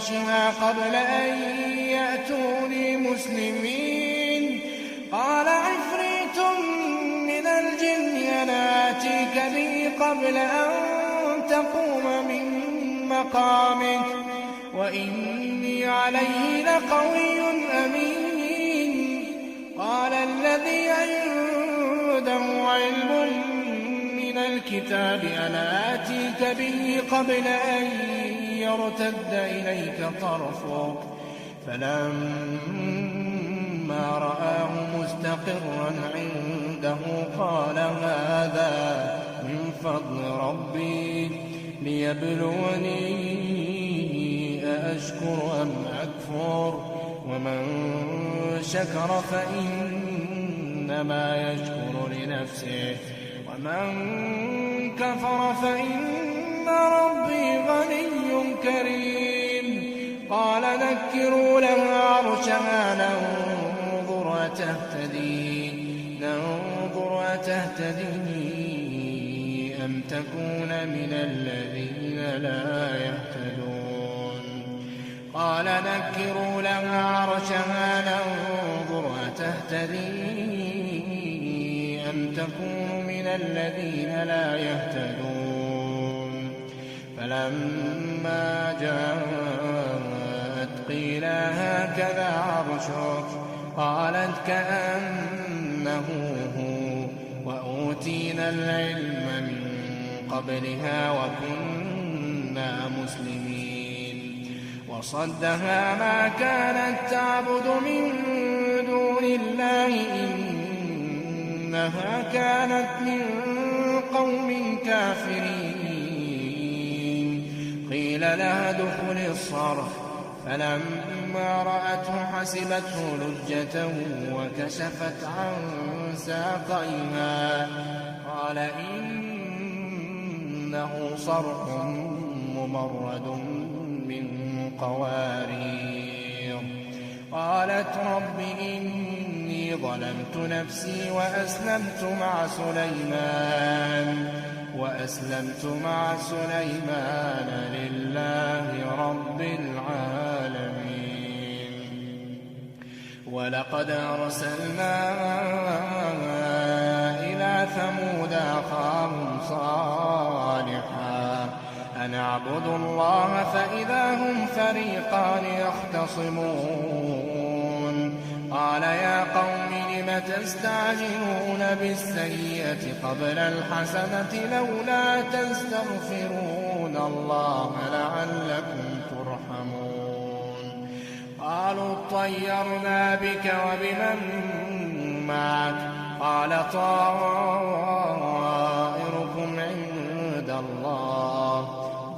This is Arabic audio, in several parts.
فراشها قبل أن يأتوني مسلمين. قال عفريت من الجن أنا آتيك به قبل أن تقوم من مقامك وإني عليه لقوي أمين. قال الذي عنده علم من الكتاب أنا آتيك به قبل أن يرتد إليك طرفك فلما رآه مستقرا عنده قال هذا من فضل ربي ليبلوني أأشكر أم أكفر ومن شكر فإنما يشكر لنفسه ومن كفر فإن ربي غني كريم. قال نكروا لها عرشها ننظر أتهتدي أم تكون من الذين لا يهتدون. قال نكروا لها عرشها ننظر أتهتدي أم تكون من الذين لا يهتدون. فلما جاءت قيل هكذا عرشك قالت كأنه هو وأوتينا العلم من قبلها وكنا مسلمين. وصدها ما كانت تعبد من دون الله إنها كانت من قوم كافرين. قيل لها ادخل الصرح فلما رأته حسبته لجة وكشفت عن ساقيها قال إنه صرح ممرد من قوارير. قالت رب إني ظلمت نفسي وأسلمت مع سليمان لله رب العالمين. ولقد أرسلنا إلى ثمود أخاهم صالحا أن اعبدوا الله فإذا هم فريقان يختصمون. قال يا قوم لم تستعجلون بالسيئة قبل الحسنة لولا تستغفرون الله لعلكم ترحمون. قالوا اطيرنا بك وبمن معك قال طائركم عند الله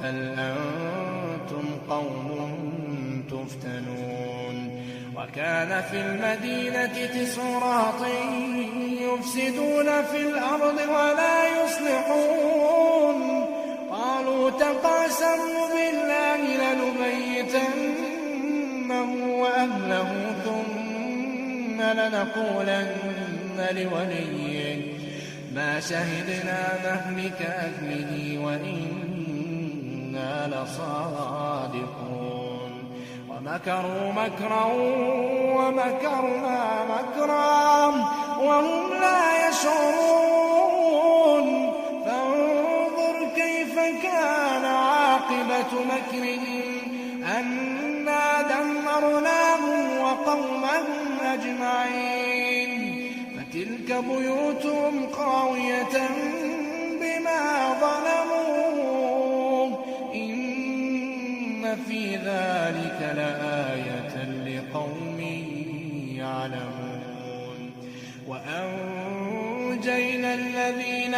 بل أنتم قوم تفتنون. وكان في المدينة 9 رهط يفسدون في الأرض ولا يصلحون. قالوا تقاسموا بالله لنبيتنه وأهله ثم لنقولن لوليه ما شهدنا مهلك أهله وإنا لصادقون. ومكروا مكرا ومكرنا مكرا وهم لا يشعرون. فانظر كيف كان عاقبة مكرهم أنا دمرناهم وقومهم أجمعين. فتلك بيوتهم خاوية بما ظلموا إن في ذلك لآية لقوم يعلمون. وأنجينا الذين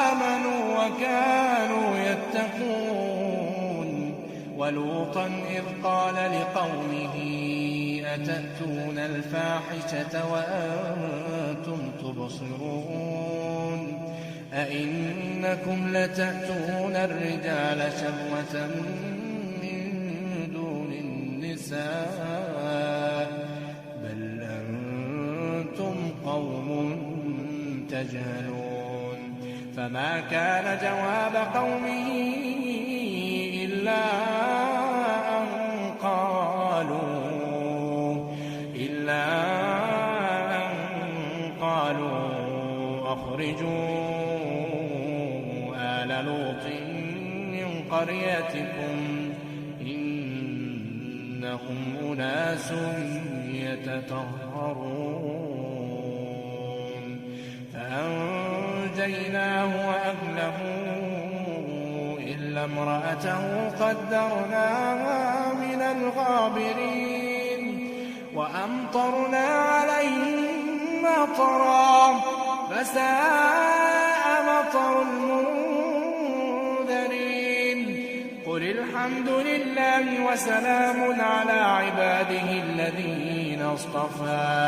آمنوا وكانوا يتقون. ولوطا إذ قال لقومه أتأتون الفاحشة وأنتم تبصرون أئنكم لتأتون الرجال شهوة من دون النساء بل أنتم قوم تجهلون. فما كان جواب قومه إلا أن قالوا أخرجوا آل لوط من قريتكم إنهم أناس يتطهرون فأنجيناه وأهله إلا امرأته قدرناها من الغابرين وأمطرنا عليهم مطرا فساء مطر المنذرين قل الحمد لله وسلام على عباده الذين اصطفى